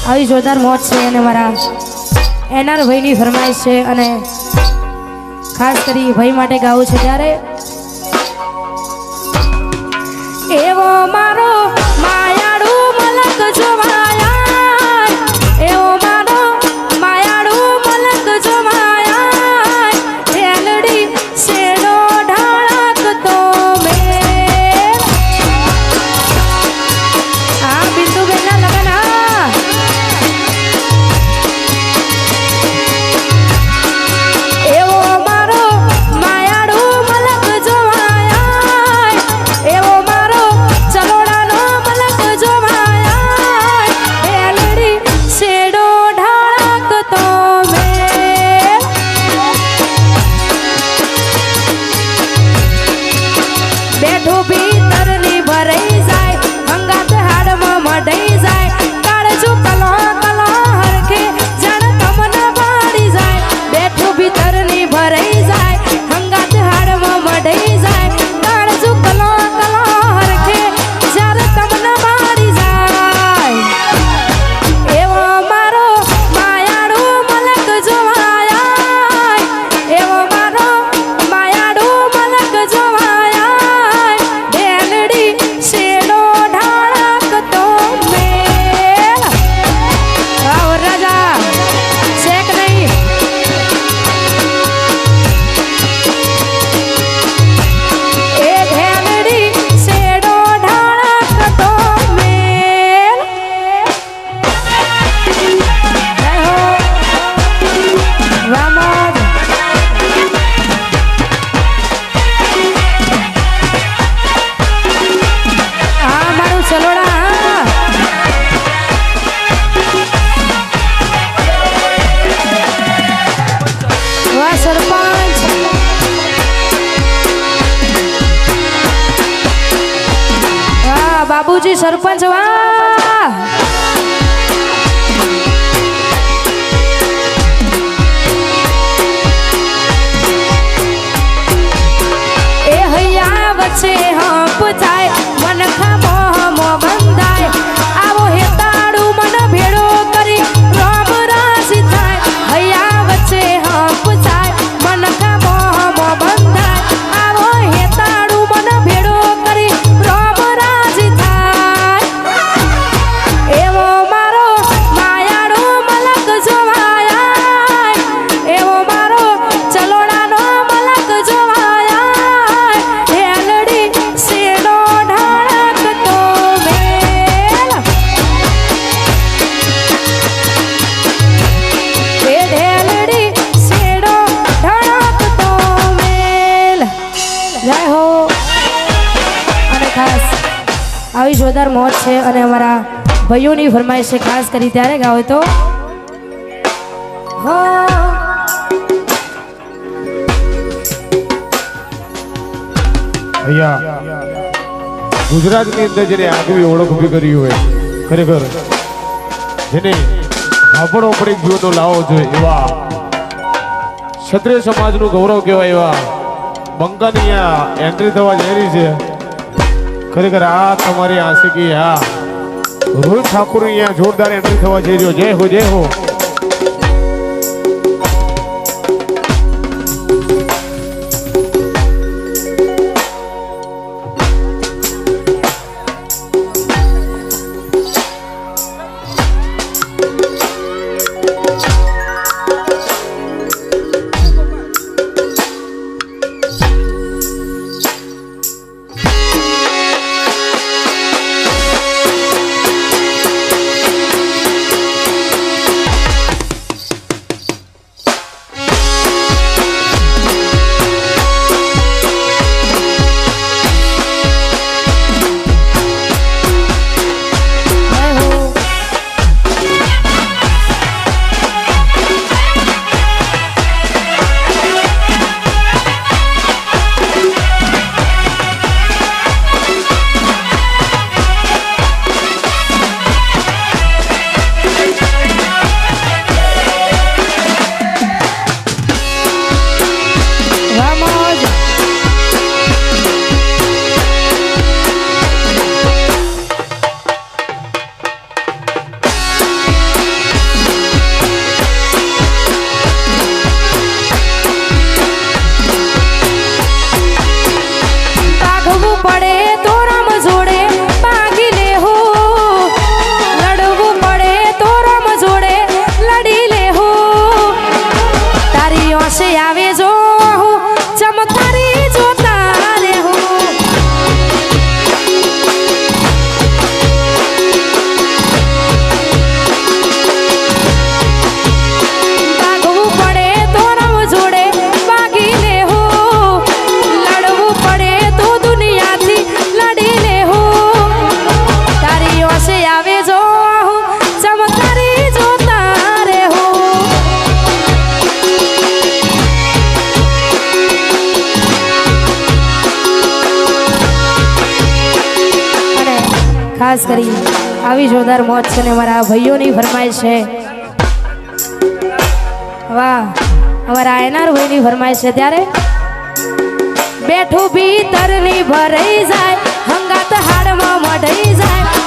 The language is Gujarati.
આવી જોરદાર મોજ છે અને મારા એનઆર ભાઈની ફરમાઈશ છે અને ખાસ કરી ભાઈ માટે ગાવું છે ત્યારે એવો મારો માયાળુ મલક જોવાયા એવો મારો માયાળુ મલક જોવાયા હેલડી શેડો ઢાળકતો મે આ બિંદુ બેનના લગન એવો મારો માયાળુ મલક જોવાયા એવો મારો ચલોડાનો મલક જોવાયા હેલડી શેડો ઢાળકતો મે બેઠો ભીતરની ભરાઈ જાય અંગાત હાડમાં મઢાઈ જાય કાળજુ કલો કલો હરખે જણ તમને વાળી જાય બેઠો ભીતરની ભરાઈ જાય અંગાત હાડમાં મઢાઈ જાય કાળજુ કલો કલો હરખે જણ તમને વાળી જાય એવો મારો માયાળુ મલક જોવાયા એવો મારો માયાળુ મલક જોવાયા ઢેલડી શેડો ઢાળકતો મેલ વાવ રાજા શેક નહીં એ ઢેલડી શેડો ઢાળકતો મેલ જય હો વામોદ હા મારું ચલોડા હા વાહ સરપંચ વાહ બાબુજી સરપંચ વાહ એ હૈયા વચ્ચે હંપ થાય મન ખામો હમો બંધાય આવો હેતાળું મન ભેળો કરી રોમ રાશિ થાય હૈયા વચ્ચે હંપ થાય મન ખામો હમો બંધાય આવો હેતાળું મન ભેળો કરી રોમ રાશિ થાય એવો મારો માયાળુ મલક જોવાયા એવો મારો ચલોડાનો મલક જોવાયા હેલડી શેડો ઢાળકતો મેલ એ ઢેલડી શેડો ઢાળકતો મેલ જય હો અને ખાસ આવી જોરદાર મોજ છે અને અમારા ભાઈઓની ફરમાઈશ છે ખાસ કરી ત્યારે ગાવ તો હો અહીંયા ગુજરાતની અંદર જેને આગવી ઓળખ ઊભી કરી હોય ખરેખર જેને આપણો પણ એક જીવનનો લાવો જોઈએ એવા ક્ષત્રિય સમાજનું ગૌરવ કહેવાય એવા બંકાની અહીંયા એન્ટ્રી થવા જઈ રહી છે ખરેખર આ તમારી આશિકી આ રોહિત ઠાકુર અહીંયા જોરદાર એન્ટ્રી થવા જઈ રહ્યો જય હો જય હો જય હો ખાસ કરી આવી જોરદાર મોજ છે ને અમારા ભાઈઓની ફરમાઈશ છે વાહ અમારા આયનાર ભાઈની ફરમાઈશ છે ત્યારે બેઠું ભીતરની ભરાઈ જાય હંગાત હાડમાં મઢાઈ જાય